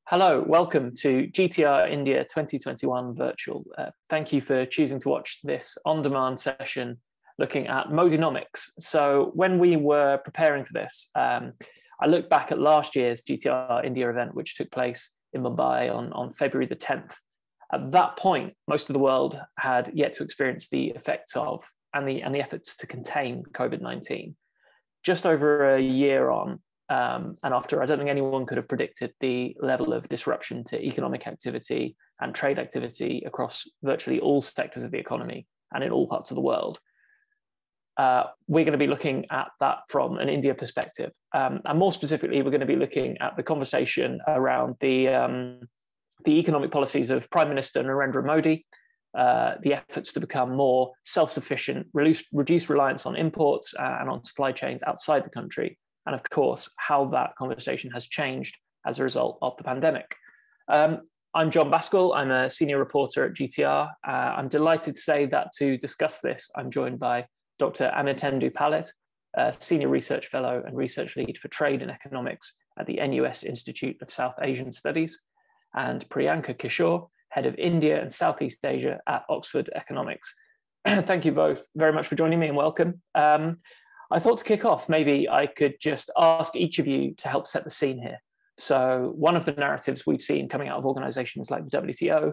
Hello, welcome to GTR India 2021 virtual. Thank you for choosing to watch this on-demand session looking at Modinomics. So when we were preparing for this, I looked back at last year's GTR India event, which took place in Mumbai on February the 10th. At that point, most of the world had yet to experience the effects of and the efforts to contain COVID-19. Just over a year on, and after, I don't think anyone could have predicted the level of disruption to economic activity and trade activity across virtually all sectors of the economy and in all parts of the world. We're going to be looking at that from an India perspective. And more specifically, we're going to be looking at the conversation around the economic policies of Prime Minister Narendra Modi, the efforts to become more self-sufficient, reduce reliance on imports and on supply chains outside the country, and of course, how that conversation has changed as a result of the pandemic. I'm John Basquill. I'm a senior reporter at GTR. I'm delighted to say that to discuss this, I'm joined by Dr Amitendu Palit, a senior research fellow and research lead for trade and economics at the NUS Institute of South Asian Studies, and Priyanka Kishore, head of India and Southeast Asia at Oxford Economics. Thank you both very much for joining me and welcome. I thought to kick off, maybe I could just ask each of you to help set the scene here. So one of the narratives we've seen coming out of organizations like the WTO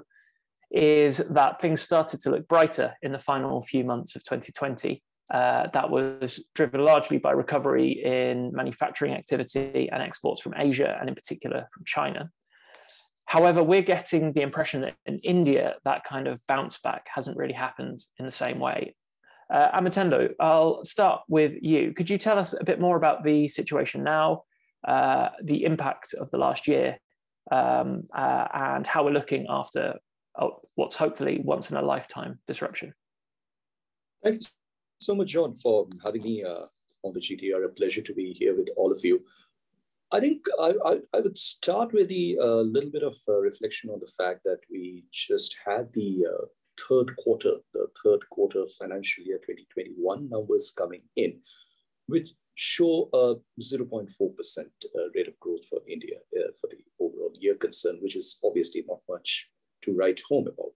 is that things started to look brighter in the final few months of 2020. That was driven largely by recovery in manufacturing activity and exports from Asia, and in particular from China. However, we're getting the impression that in India, that kind of bounce back hasn't really happened in the same way. Amitendu, I'll start with you. Could you tell us a bit more about the situation now, the impact of the last year, and how we're looking after what's hopefully once in a lifetime disruption? Thank you so much, John, for having me on the GTR. A pleasure to be here with all of you. I think I would start with a little bit of reflection on the fact that we just had the third quarter financial year 2021 numbers coming in, which show a 0.4% rate of growth for India for the overall year concern, which is obviously not much to write home about.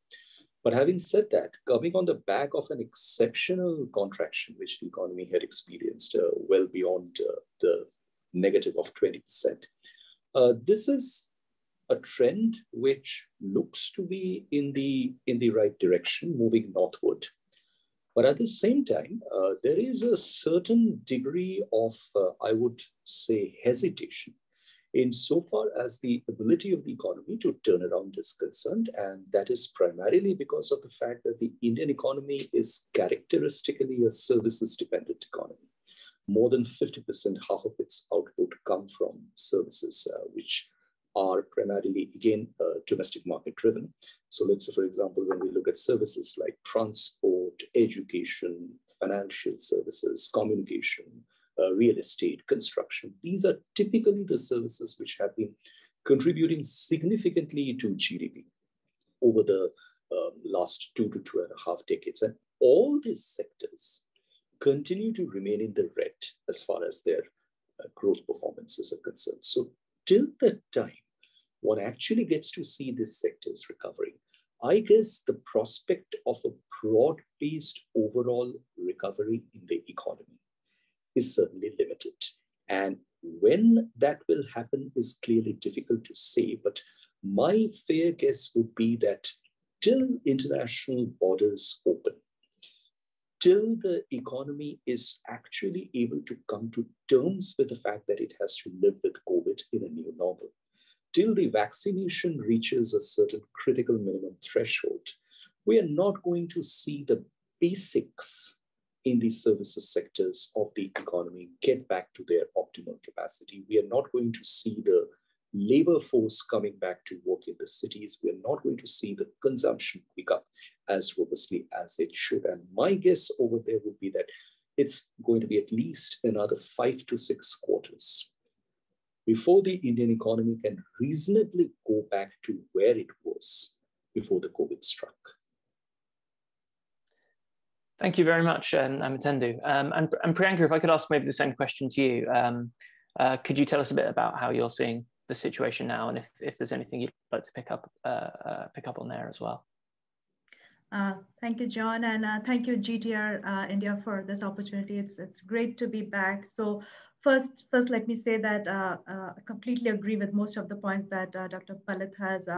But having said that, coming on the back of an exceptional contraction, which the economy had experienced well beyond the negative of 20%, this is a trend which looks to be in the right direction, moving northward. But at the same time, there is a certain degree of, I would say, hesitation insofar as the ability of the economy to turn around is concerned. And that is primarily because of the fact that the Indian economy is characteristically a services-dependent economy. More than 50%, half of its output come from services, which are primarily, again, domestic market driven. So let's say, for example, when we look at services like transport, education, financial services, communication, real estate, construction, these are typically the services which have been contributing significantly to GDP over the last 2 to 2.5 decades. And all these sectors continue to remain in the red as far as their growth performances are concerned. So till that time, one actually gets to see these sectors recovering. I guess the prospect of a broad-based overall recovery in the economy is certainly limited. And when that will happen is clearly difficult to say, but my fair guess would be that till international borders open, till the economy is actually able to come to terms with the fact that it has to live with COVID in a new normal, till the vaccination reaches a certain critical minimum threshold, we are not going to see the basics in the services sectors of the economy get back to their optimal capacity. We are not going to see the labor force coming back to work in the cities. We are not going to see the consumption pick up as robustly as it should. And my guess over there would be that it's going to be at least another 5 to 6 quarters before the Indian economy can reasonably go back to where it was before the COVID struck. Thank you very much, Amitendu. And Priyanka, if I could ask maybe the same question to you. Could you tell us a bit about how you're seeing the situation now, and if there's anything you'd like to pick up on there as well. Thank you, John, and thank you, GTR India, for this opportunity. It's great to be back. So first, let me say that I completely agree with most of the points that Dr. Palit has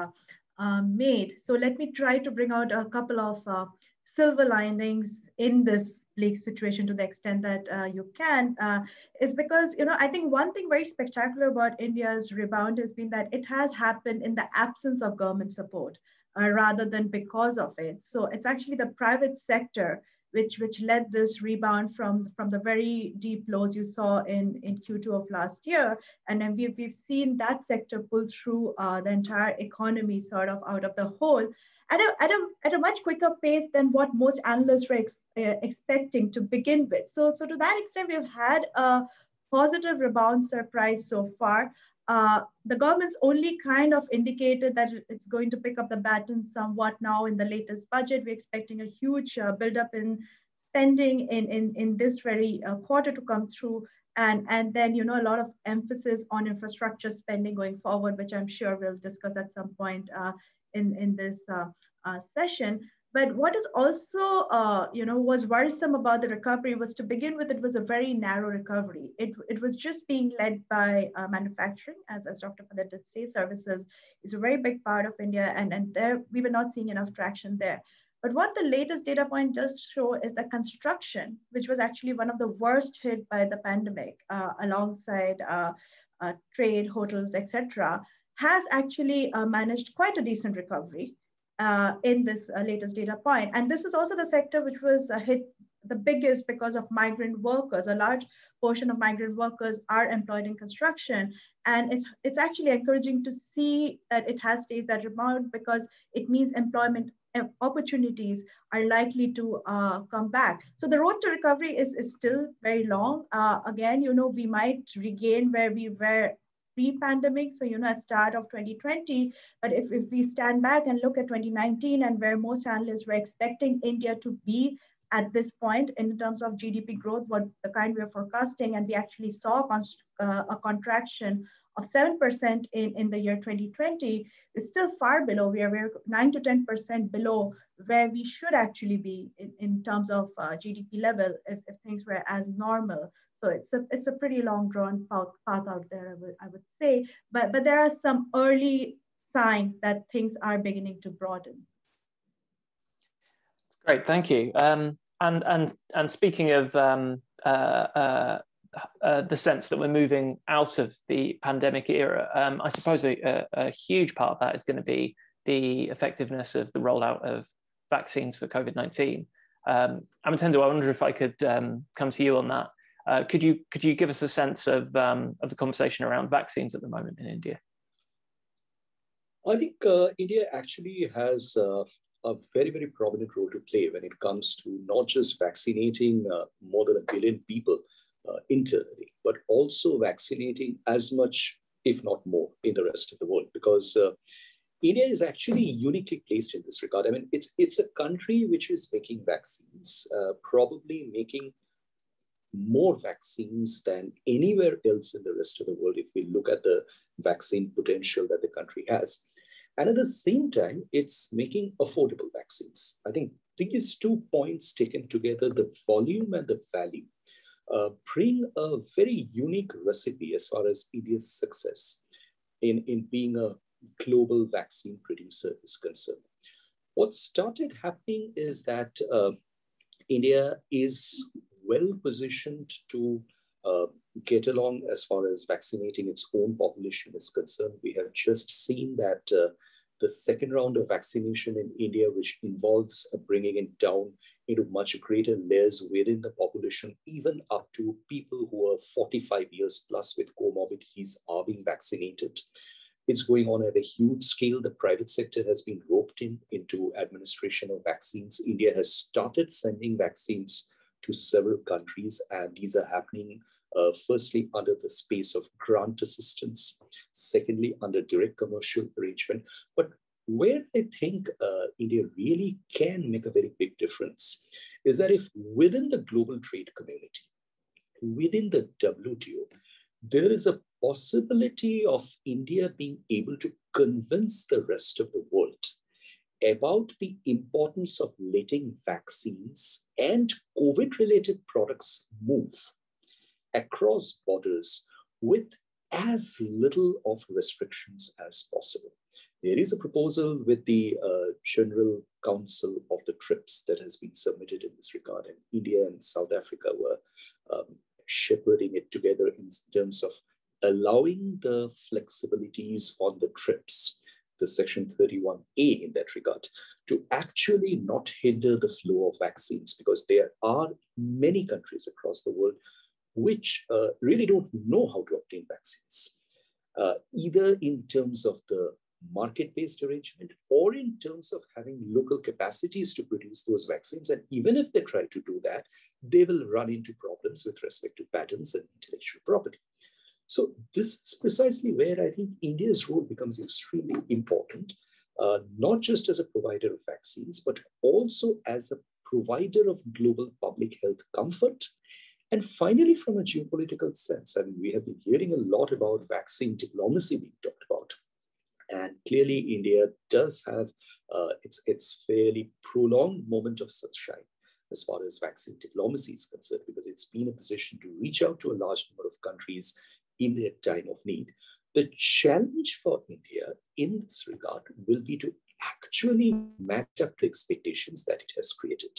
made. So let me try to bring out a couple of silver linings in this bleak situation to the extent that you can. Is because, I think one thing very spectacular about India's rebound has been that it has happened in the absence of government support. Rather than because of it. So it's actually the private sector which led this rebound from the very deep lows you saw in Q2 of last year. And then we've seen that sector pull through the entire economy sort of out of the hole at a much quicker pace than what most analysts were expecting to begin with. So to that extent, we've had a positive rebound surprise so far. The government's only kind of indicated that it's going to pick up the baton somewhat now in the latest budget. We're expecting a huge buildup in spending in this very quarter to come through. And then, a lot of emphasis on infrastructure spending going forward, which I'm sure we'll discuss at some point in this session. But what is also, was worrisome about the recovery was, to begin with, it was a very narrow recovery. It was just being led by manufacturing, as Dr. Palit did say. Services is a very big part of India, and there we were not seeing enough traction there. But what the latest data point does show is that construction, which was actually one of the worst hit by the pandemic, alongside trade, hotels, etc., has actually managed quite a decent recovery. In this latest data point. And this is also the sector which was hit the biggest because of migrant workers. A large portion of migrant workers are employed in construction. And it's actually encouraging to see that it has staged that rebound, because it means employment opportunities are likely to come back. So the road to recovery is still very long. Again, we might regain where we were pre-pandemic, so at start of 2020, but if we stand back and look at 2019 and where most analysts were expecting India to be at this point in terms of GDP growth, what the kind we are forecasting, and we actually saw a contraction of 7% in the year 2020, is still far below. We're 9 to 10% below where we should actually be in terms of GDP level if things were as normal. So it's a pretty long drawn path out there, I would say, but there are some early signs that things are beginning to broaden. Great, thank you. And speaking of the sense that we're moving out of the pandemic era, I suppose a huge part of that is going to be the effectiveness of the rollout of vaccines for COVID-19. Amitendu, I wonder if I could come to you on that. Could you give us a sense of the conversation around vaccines at the moment in India? I think India actually has a very, very prominent role to play when it comes to not just vaccinating more than 1 billion people internally, but also vaccinating as much, if not more, in the rest of the world. Because India is actually uniquely placed in this regard. I mean, it's a country which is making vaccines, probably making more vaccines than anywhere else in the rest of the world if we look at the vaccine potential that the country has. And at the same time, it's making affordable vaccines. I think these 2 points taken together, the volume and the value, bring a very unique recipe as far as India's success in being a global vaccine producer is concerned. What started happening is that India is well positioned to get along as far as vaccinating its own population is concerned. We have just seen that the second round of vaccination in India, which involves bringing it down into much greater layers within the population, even up to people who are 45 years plus with comorbidities are being vaccinated. It's going on at a huge scale. The private sector has been roped into administration of vaccines. India has started sending vaccines to several countries, and these are happening firstly under the space of grant assistance, secondly under direct commercial arrangement. But where I think India really can make a very big difference is that if within the global trade community, within the WTO, there is a possibility of India being able to convince the rest of the world about the importance of letting vaccines and COVID-related products move across borders with as little of restrictions as possible. There is a proposal with the General Council of the TRIPS that has been submitted in this regard, and India and South Africa were shepherding it together in terms of allowing the flexibilities on the TRIPS, the Section 31A in that regard, to actually not hinder the flow of vaccines, because there are many countries across the world which really don't know how to obtain vaccines, either in terms of the market-based arrangement or in terms of having local capacities to produce those vaccines. And even if they try to do that, they will run into problems with respect to patents and intellectual property. So this is precisely where I think India's role becomes extremely important, not just as a provider of vaccines, but also as a provider of global public health comfort. And finally, from a geopolitical sense, I mean, we have been hearing a lot about vaccine diplomacy being talked about. And clearly, India does have its fairly prolonged moment of sunshine as far as vaccine diplomacy is concerned, because it's been a position to reach out to a large number of countries in their time of need. The challenge for India in this regard will be to actually match up the expectations that it has created.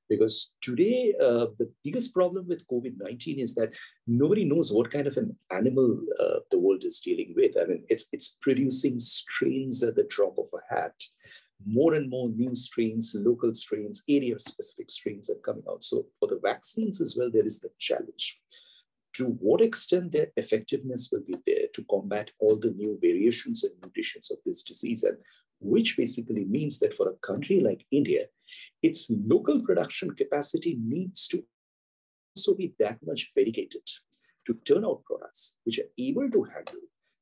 Because today, the biggest problem with COVID-19 is that nobody knows what kind of an animal the world is dealing with. I mean, it's producing strains at the drop of a hat. More and more new strains, local strains, area-specific strains are coming out. So for the vaccines as well, there is the challenge. To what extent their effectiveness will be there to combat all the new variations and mutations of this disease, and which basically means that for a country like India, its local production capacity needs to also be that much dedicated to turn out products which are able to handle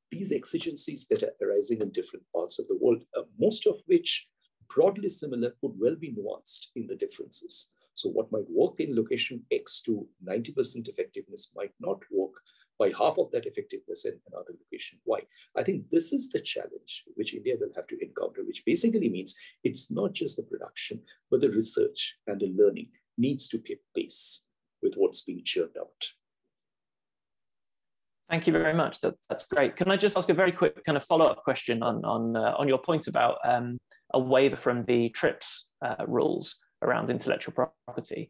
these exigencies that are arising in different parts of the world, most of which, broadly similar, could well be nuanced in the differences. So what might work in location X to 90% effectiveness might not work by half of that effectiveness in another location Y. I think this is the challenge which India will have to encounter, which basically means it's not just the production, but the research and the learning needs to keep pace with what's being churned out. Thank you very much. That's great. Can I just ask a very quick kind of follow-up question on your point about a waiver from the TRIPS rules around intellectual property?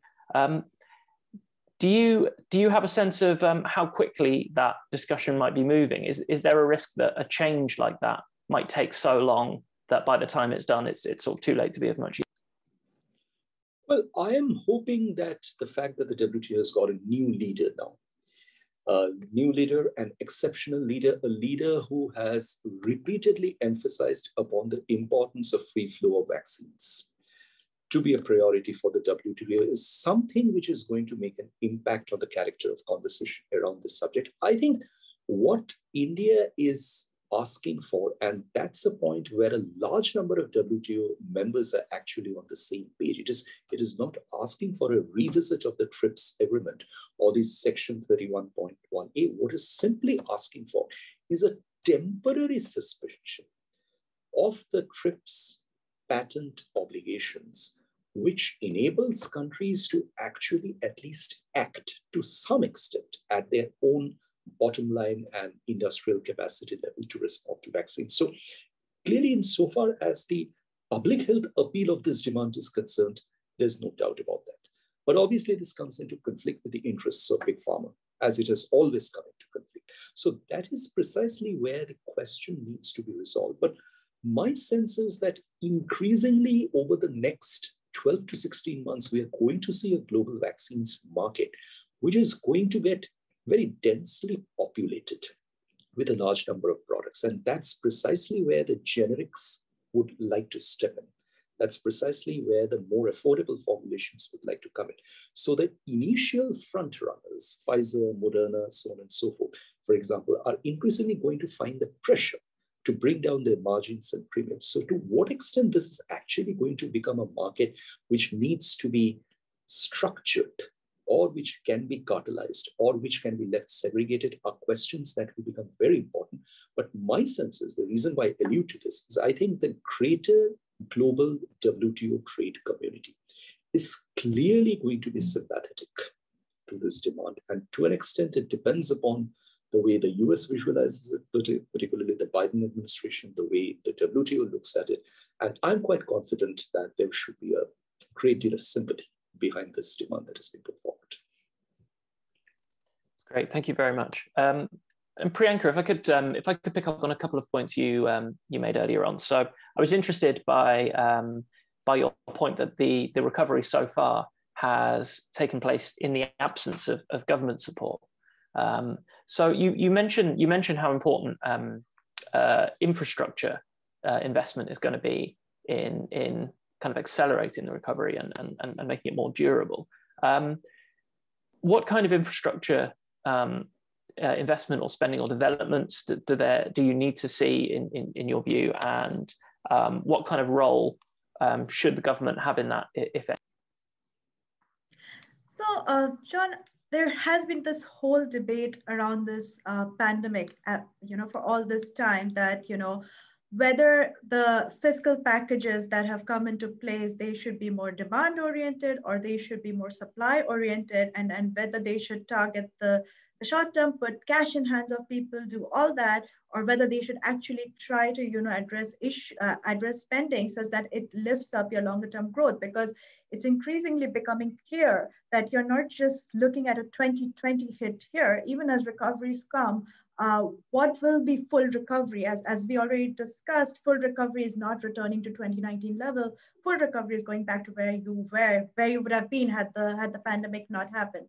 Do you have a sense of how quickly that discussion might be moving? Is there a risk that a change like that might take so long that by the time it's done, it's sort of too late to be of much use? Well, I am hoping that the fact that the WTO has got a new leader now, a new leader, an exceptional leader, a leader who has repeatedly emphasized upon the importance of free flow of vaccines to be a priority for the WTO, is something which is going to make an impact on the character of conversation around this subject. I think what India is asking for, and that's a point where a large number of WTO members are actually on the same page. It is not asking for a revisit of the TRIPS agreement or the Section 31.1A. What is simply asking for is a temporary suspension of the TRIPS patent obligations, which enables countries to actually at least act to some extent at their own bottom line and industrial capacity level to respond to vaccines. So clearly, insofar as the public health appeal of this demand is concerned, there's no doubt about that. But obviously, this comes into conflict with the interests of big pharma, as it has always come into conflict. So that is precisely where the question needs to be resolved. But my sense is that increasingly over the next 12 to 16 months, we are going to see a global vaccines market, which is going to get very densely populated with a large number of products. And that's precisely where the generics would like to step in. That's precisely where the more affordable formulations would like to come in. So the initial front runners, Pfizer, Moderna, so on and so forth, for example, are increasingly going to find the pressure to bring down their margins and premiums. So to what extent this is actually going to become a market which needs to be structured or which can be cartelized, or which can be left segregated are questions that will become very important. But my sense is the reason why I allude to this is I think the greater global WTO trade community is clearly going to be sympathetic to this demand. And to an extent, it depends upon the way the US visualizes it, particularly the Biden administration, the way the WTO looks at it. And I'm quite confident that there should be a great deal of sympathy behind this demand that has been put forward. Great, thank you very much. And Priyanka, if I could pick up on a couple of points you made earlier on. So I was interested by your point that the recovery so far has taken place in the absence of government support. So you mentioned how important infrastructure investment is going to be in kind of accelerating the recovery and making it more durable. What kind of infrastructure investment or spending or developments do you need to see in your view, and what kind of role should the government have in that, if any? So, John, there has been this whole debate around this pandemic, for all this time that, whether the fiscal packages that have come into place, they should be more demand oriented or they should be more supply oriented, and whether they should target the short term, put cash in hands of people, do all that, or whether they should actually try to, address spending such that it lifts up your longer term growth, because it's increasingly becoming clear that you're not just looking at a 2020 hit here. Even as recoveries come, what will be full recovery? As we already discussed, full recovery is not returning to 2019 level. Full recovery is going back to where you would have been had the pandemic not happened.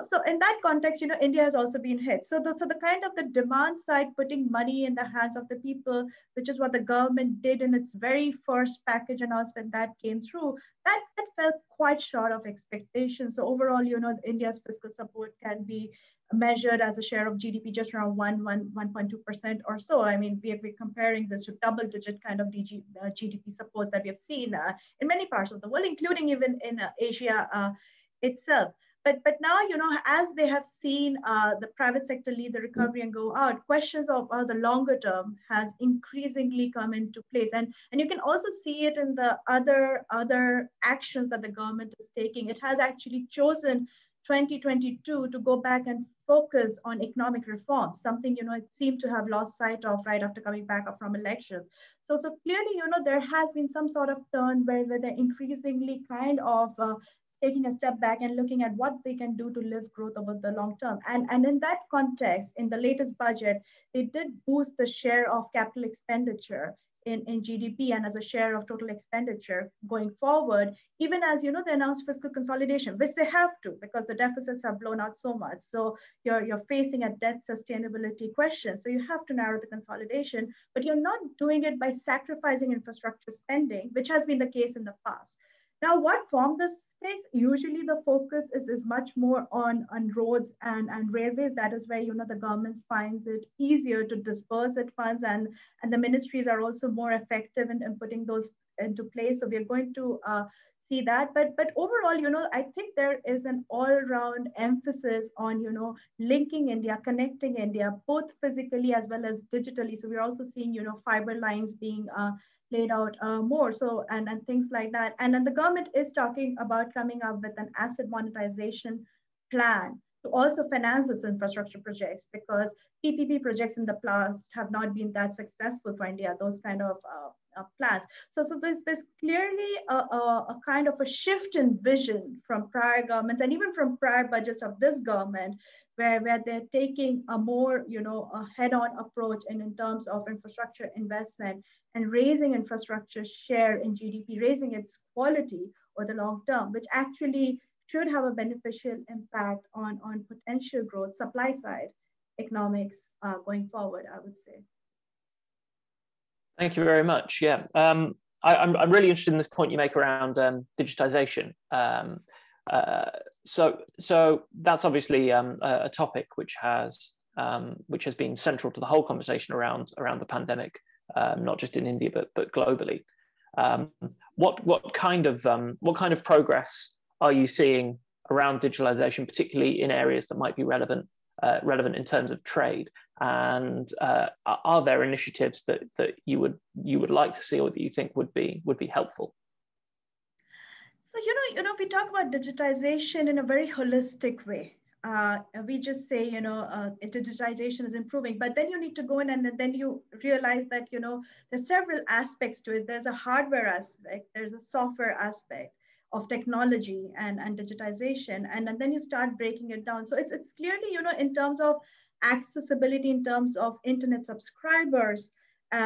So in that context, India has also been hit. So the kind of the demand side, putting money in the hands of the people, which is what the government did in its very first package announcement that came through, that fell quite short of expectations. So overall, India's fiscal support can be measured as a share of GDP just around 1.2% or so. I mean, we're comparing this to double-digit kind of GDP supports that we have seen in many parts of the world, including even in Asia itself. But now, as they have seen the private sector lead the recovery and go out, questions of the longer term has increasingly come into place. And you can also see it in the other actions that the government is taking. It has actually chosen 2022 to go back and focus on economic reform, something, it seemed to have lost sight of right after coming back up from elections. So clearly, there has been some sort of turn where they're increasingly kind of taking a step back and looking at what they can do to lift growth over the long term. And in that context, in the latest budget, they did boost the share of capital expenditure in GDP and as a share of total expenditure going forward, even as, they announced fiscal consolidation, which they have to because the deficits have blown out so much. So you're facing a debt sustainability question. So you have to narrow the consolidation, but you're not doing it by sacrificing infrastructure spending, which has been the case in the past. Now, what form this takes? Usually the focus is much more on roads and railways. That is where, the government finds it easier to disperse its funds, and the ministries are also more effective in putting those into place. So we are going to see that. But overall, I think there is an all-round emphasis on, linking India, connecting India, both physically as well as digitally. So we're also seeing, fiber lines being laid out more, so and things like that. And then the government is talking about coming up with an asset monetization plan to also finance this infrastructure projects, because PPP projects in the past have not been that successful for India, those kind of plans. So there's clearly a kind of a shift in vision from prior governments and even from prior budgets of this government, where they're taking a more, a head-on approach in terms of infrastructure investment and raising infrastructure share in GDP, raising its quality over the long term, which actually should have a beneficial impact on potential growth, supply side economics going forward, I would say. Thank you very much. Yeah, I'm really interested in this point you make around digitization. So that's obviously a topic which has been central to the whole conversation around the pandemic, not just in India but globally. What kind of progress are you seeing around digitalization, particularly in areas that might be relevant in terms of trade? And are there initiatives that you would like to see or that you think would be helpful? So we talk about digitization in a very holistic way. We just say digitization is improving, but then you need to go in and then you realize that there's several aspects to it. There's a hardware aspect, there's a software aspect of technology and digitization, and then you start breaking it down. So it's clearly in terms of accessibility, in terms of internet subscribers,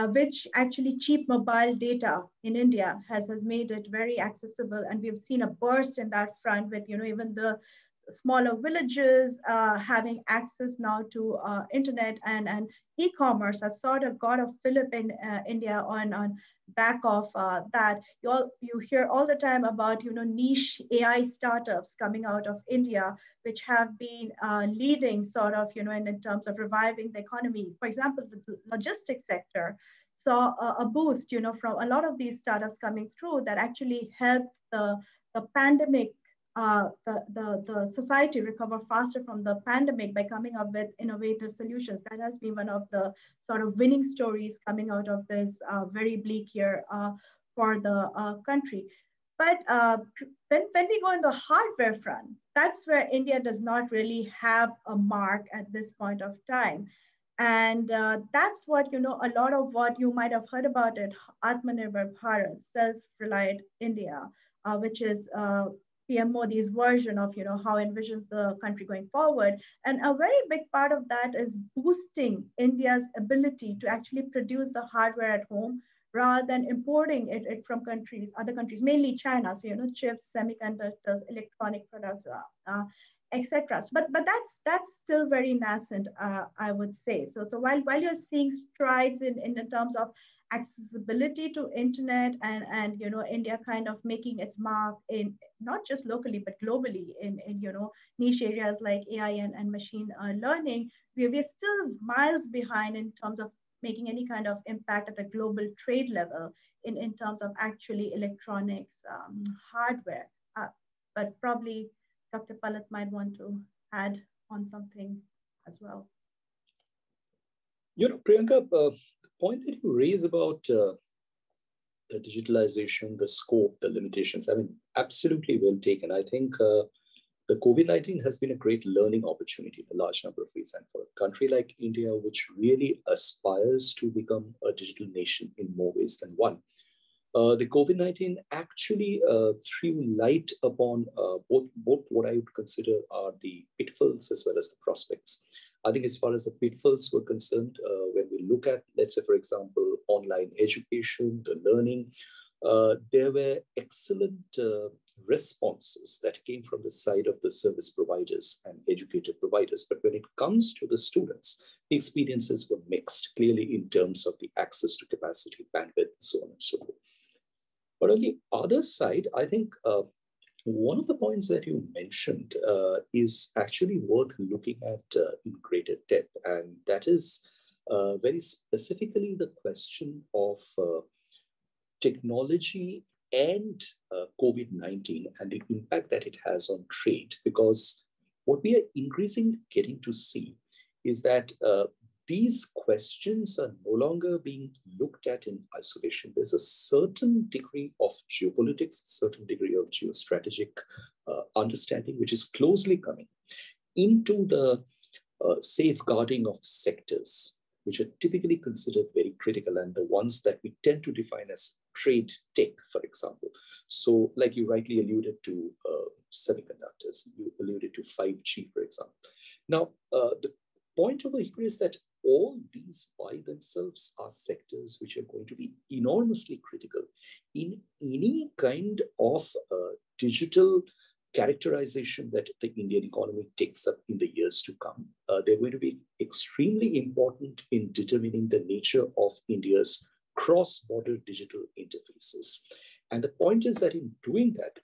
which actually cheap mobile data in India has made it very accessible, and we've seen a burst in that front with even the smaller villages having access now to internet, and e-commerce has sort of got a fillip in India on back of that. You hear all the time about niche AI startups coming out of India, which have been leading sort of in terms of reviving the economy. For example, the logistics sector saw a boost from a lot of these startups coming through that actually helped the pandemic, the society recover faster from the pandemic by coming up with innovative solutions. That has been one of the sort of winning stories coming out of this very bleak year for the country. But when we go on the hardware front, that's where India does not really have a mark at this point of time. And that's what, a lot of what you might have heard about it, Atmanirbhar Bharat, self-reliant India, which is PM Modi's version of how envisions the country going forward. And a very big part of that is boosting India's ability to actually produce the hardware at home rather than importing it from other countries, mainly China. So chips, semiconductors, electronic products, etc. But that's still very nascent, I would say. So while you're seeing strides in terms of accessibility to internet and India kind of making its mark in not just locally but globally in niche areas like AI and machine learning, we're still miles behind in terms of making any kind of impact at a global trade level in terms of actually electronics hardware. But probably Dr. Palit might want to add on something as well. Priyanka, the point that you raise about the digitalization, the scope, the limitations, I mean, absolutely well taken. I think the COVID-19 has been a great learning opportunity in a large number of ways. And for a country like India, which really aspires to become a digital nation in more ways than one, the COVID-19 actually threw light upon both what I would consider are the pitfalls as well as the prospects. I think as far as the pitfalls were concerned, when we look at, let's say, for example, online education, the learning, there were excellent responses that came from the side of the service providers and educator providers. But when it comes to the students, the experiences were mixed, clearly in terms of the access to capacity, bandwidth, so on and so forth. But on the other side, I think one of the points that you mentioned is actually worth looking at in greater depth. And that is very specifically the question of technology and COVID-19 and the impact that it has on trade. Because what we are increasingly getting to see is that these questions are no longer being looked at in isolation. There's a certain degree of geopolitics, a certain degree of geostrategic understanding, which is closely coming into the safeguarding of sectors, which are typically considered very critical and the ones that we tend to define as trade tech, for example. So like you rightly alluded to semiconductors, you alluded to 5G, for example. Now, the point over here is that all these by themselves are sectors which are going to be enormously critical in any kind of digital characterization that the Indian economy takes up in the years to come. They're going to be extremely important in determining the nature of India's cross-border digital interfaces. And the point is that in doing that,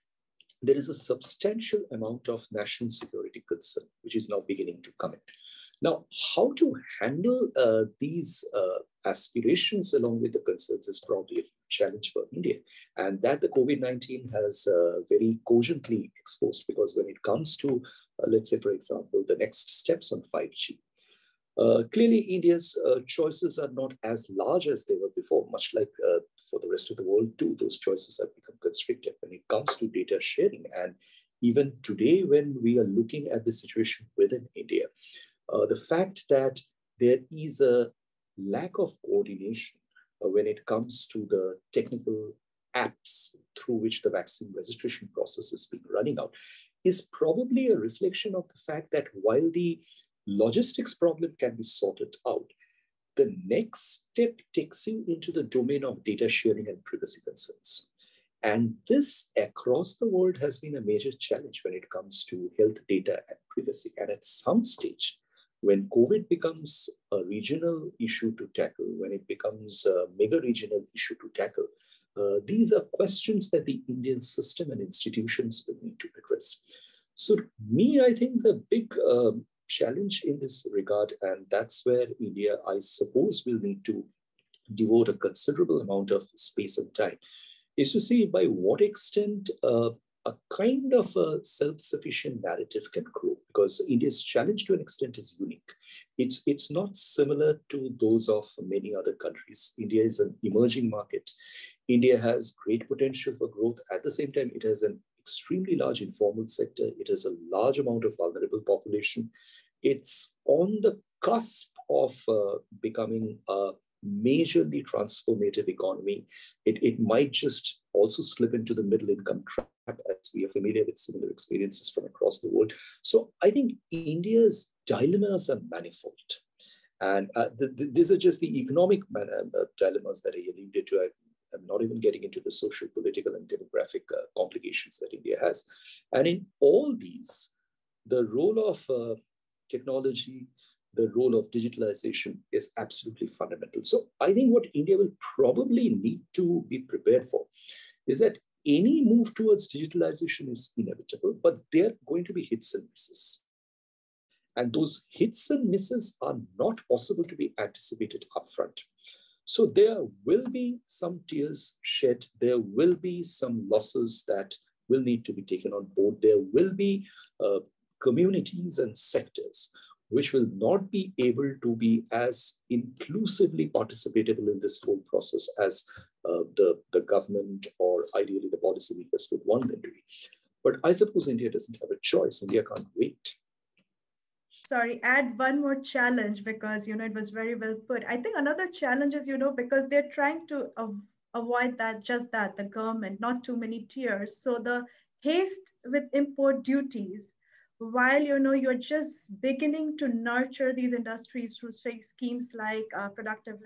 there is a substantial amount of national security concern, which is now beginning to come in. Now, how to handle these aspirations along with the concerns is probably a challenge for India, and that the COVID-19 has very cogently exposed, because when it comes to, let's say, for example, the next steps on 5G, clearly, India's choices are not as large as they were before, much like for the rest of the world too. Those choices have become constricted when it comes to data sharing. And even today, when we are looking at the situation within India, the fact that there is a lack of coordination when it comes to the technical apps through which the vaccine registration process is being running out is probably a reflection of the fact that while the logistics problem can be sorted out, the next step takes you into the domain of data sharing and privacy concerns. And this across the world has been a major challenge when it comes to health data and privacy. And at some stage, when COVID becomes a regional issue to tackle, when it becomes a mega regional issue to tackle, these are questions that the Indian system and institutions will need to address. So to me, I think the big challenge in this regard, and that's where India, I suppose, will need to devote a considerable amount of space and time, is to see by what extent a kind of a self-sufficient narrative can grow, because India's challenge to an extent is unique. It's not similar to those of many other countries. India is an emerging market. India has great potential for growth. At the same time, it has an extremely large informal sector. It has a large amount of vulnerable population. It's on the cusp of becoming a majorly transformative economy. It might just also slip into the middle income trap, as we are familiar with similar experiences from across the world. So I think India's dilemmas are manifold. And these are just the economic dilemmas that I alluded to. I'm not even getting into the social, political, and demographic complications that India has. And in all these, the role of technology, the role of digitalization is absolutely fundamental. So I think what India will probably need to be prepared for is that any move towards digitalization is inevitable, but there are going to be hits and misses. And those hits and misses are not possible to be anticipated upfront. So there will be some tears shed. There will be some losses that will need to be taken on board. There will be communities and sectors which will not be able to be as inclusively participatable in this whole process as the government or ideally the policymakers would want them to be. But I suppose India doesn't have a choice. India can't wait. Sorry, add one more challenge, because it was very well put. I think another challenge is because they're trying to avoid the government, not too many tiers. So the haste with import duties, while you're just beginning to nurture these industries through schemes like productive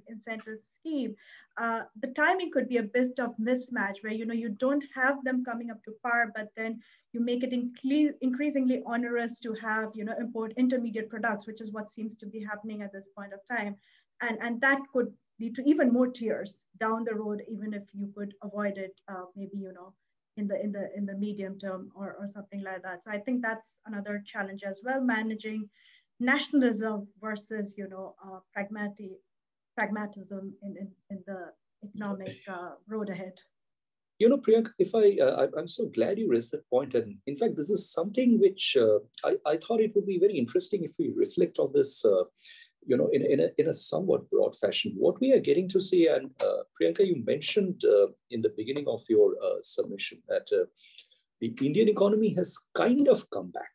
incentive scheme, the timing could be a bit of mismatch where you don't have them coming up to par, but then you make it increasingly onerous to have import intermediate products, which is what seems to be happening at this point of time, and that could lead to even more tiers down the road, even if you could avoid it maybe in the medium term or something like that. So I think that's another challenge as well, managing nationalism versus pragmatism in the economic road ahead. Priyanka, I'm so glad you raised that point. And in fact, this is something which I thought it would be very interesting if we reflect on this, in a somewhat broad fashion. What we are getting to see, and Priyanka, you mentioned in the beginning of your submission that the Indian economy has kind of come back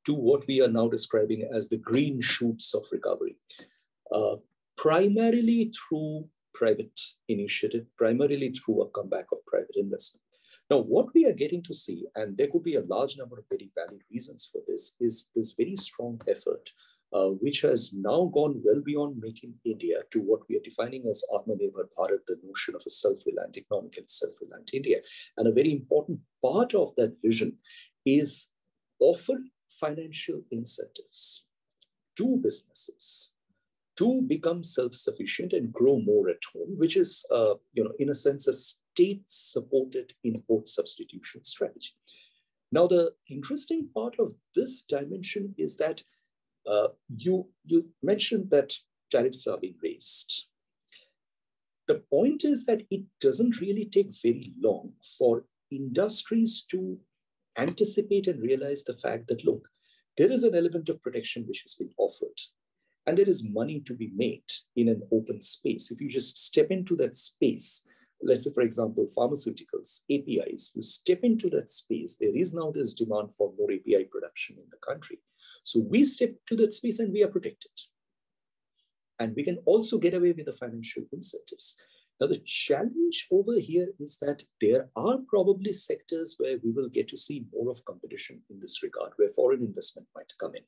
to what we are now describing as the green shoots of recovery, primarily through private initiative, primarily through a comeback of private investment. Now, what we are getting to see, and there could be a large number of very valid reasons for this, is this very strong effort, which has now gone well beyond making India to what we are defining as Atmanirbhar Bharat, the notion of a self-reliant economic and self-reliant India. And a very important part of that vision is offer financial incentives to businesses to become self-sufficient and grow more at home, which is, in a sense, a state-supported import substitution strategy. Now, the interesting part of this dimension is that you mentioned that tariffs are being raised. the point is that it doesn't really take very long for industries to anticipate and realize the fact that, look, there is an element of protection which has been offered, and there is money to be made in an open space. If you just step into that space, let's say, for example, pharmaceuticals, APIs, you step into that space, there is now this demand for more API production in the country. So we step to that space and we are protected. And we can also get away with the financial incentives. Now, the challenge over here is that there are probably sectors where we will get to see more of competition in this regard, where foreign investment might come in.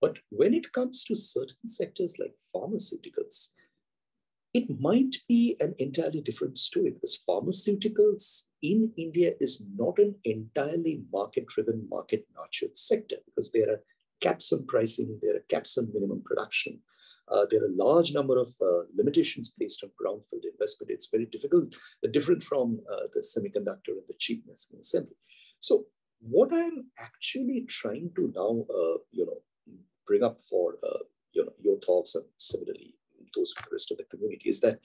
But when it comes to certain sectors like pharmaceuticals, it might be an entirely different story, because pharmaceuticals in India is not an entirely market-driven, market-nurtured sector, because there are caps on pricing, there are caps on minimum production. There are a large number of limitations placed on brownfield investment. It's very difficult, different from the semiconductor and the cheapness in assembly. So what I'm actually trying to now, bring up for your thoughts, and similarly those of the rest of the community, is that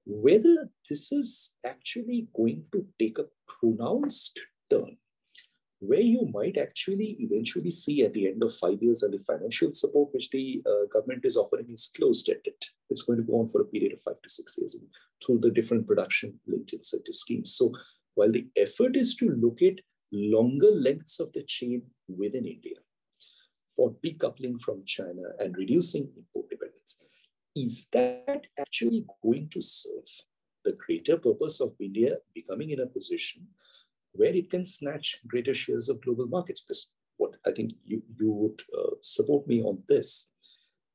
whether this is actually going to take a pronounced turn, where you might actually eventually see at the end of 5 years that the financial support which the government is offering is closed-ended. It's going to go on for a period of 5 to 6 years through the different production-linked incentive schemes. So while the effort is to look at longer lengths of the chain within India for decoupling from China and reducing import dependence, is that actually going to serve the greater purpose of India becoming in a position where it can snatch greater shares of global markets? Because what I think you would support me on this,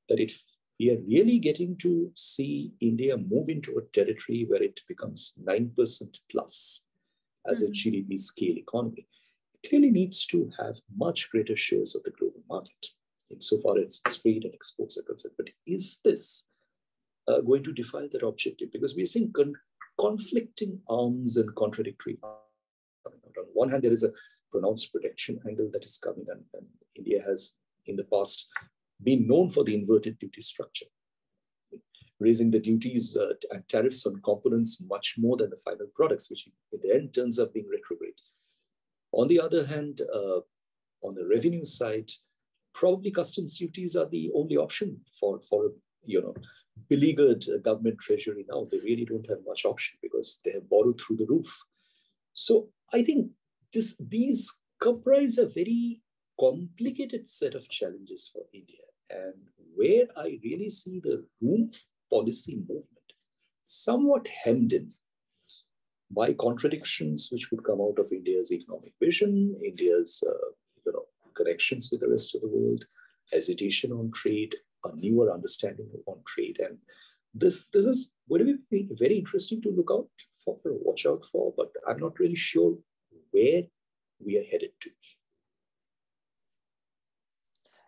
that if we are really getting to see India move into a territory where it becomes 9% plus as a GDP scale economy, it clearly needs to have much greater shares of the global market insofar as trade and exports are concerned. But is this going to defy that objective? Because we're seeing conflicting arms and contradictory arms. On one hand, there is a pronounced protection angle that is coming, and India has in the past been known for the inverted duty structure, raising the duties and tariffs on components much more than the final products, which in the end turns up being retrograde. On the other hand, on the revenue side, probably customs duties are the only option for beleaguered government treasury now. They really don't have much option because they have borrowed through the roof. So I think these comprise a very complicated set of challenges for India, and where I really see the room for policy movement somewhat hemmed in by contradictions which would come out of India's economic vision, India's connections with the rest of the world, hesitation on trade, a newer understanding on trade. And this is going to be very interesting to look out for or watch out for, but I'm not really sure where we are headed to.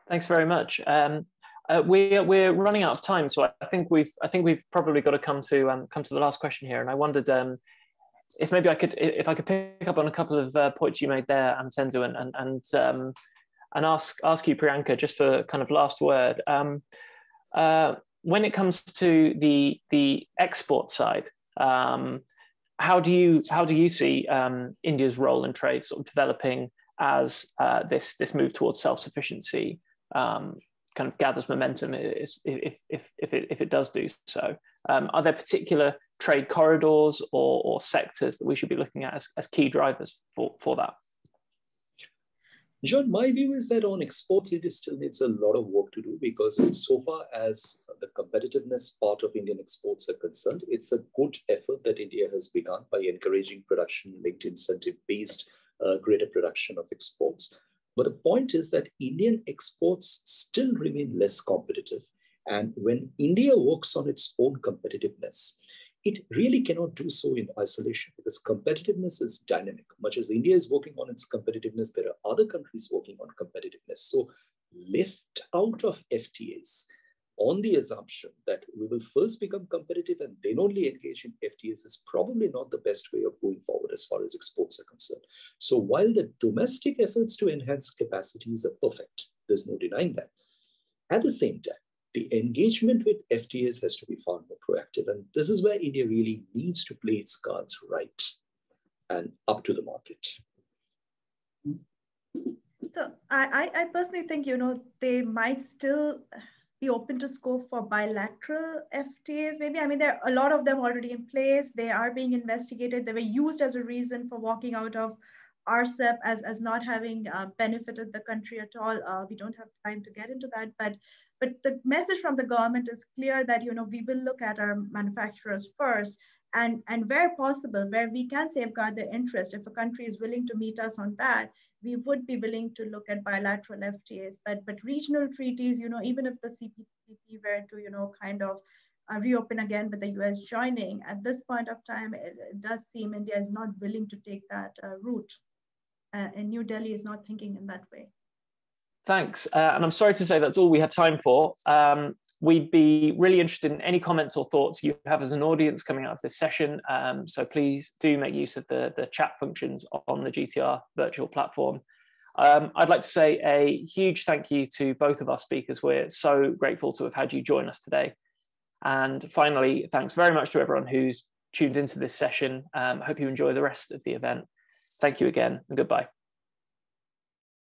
Thanks very much. We're running out of time, so I think we've probably got to come to the last question here. And I wondered if maybe I could pick up on a couple of points you made there, Amitendu, and ask you, Priyanka, just for kind of last word. When it comes to the export side, how do you see India's role in trade sort of developing as this move towards self-sufficiency kind of gathers momentum, if it does do so? Are there particular trade corridors or sectors that we should be looking at as key drivers for that? John, my view is that on exports, it still needs a lot of work to do, because so far as the competitiveness part of Indian exports are concerned, it's a good effort that India has begun by encouraging production-linked incentive-based greater production of exports. But the point is that Indian exports still remain less competitive. And when India works on its own competitiveness, it really cannot do so in isolation, because competitiveness is dynamic. Much as India is working on its competitiveness, there are other countries working on competitiveness. So lift out of FTAs on the assumption that we will first become competitive and then only engage in FTAs is probably not the best way of going forward as far as exports are concerned. So while the domestic efforts to enhance capacities are perfect, there's no denying that. At the same time, the engagement with FTAs has to be far more proactive. And this is where India really needs to play its cards right and up to the market. So I personally think, they might still be open to scope for bilateral FTAs, maybe. I mean, there are a lot of them already in place. They are being investigated. They were used as a reason for walking out of RCEP as not having benefited the country at all. We don't have time to get into that, but the message from the government is clear that we will look at our manufacturers first, and where possible, where we can safeguard their interest, if a country is willing to meet us on that, we would be willing to look at bilateral FTAs. But regional treaties, even if the CPTPP were to kind of reopen again with the US joining, at this point of time, it does seem India is not willing to take that route. And New Delhi is not thinking in that way. Thanks. And I'm sorry to say that's all we have time for. We'd be really interested in any comments or thoughts you have as an audience coming out of this session. So please do make use of the chat functions on the GTR virtual platform. I'd like to say a huge thank you to both of our speakers. We're so grateful to have had you join us today. And finally, thanks very much to everyone who's tuned into this session. I hope you enjoy the rest of the event. Thank you again, and goodbye.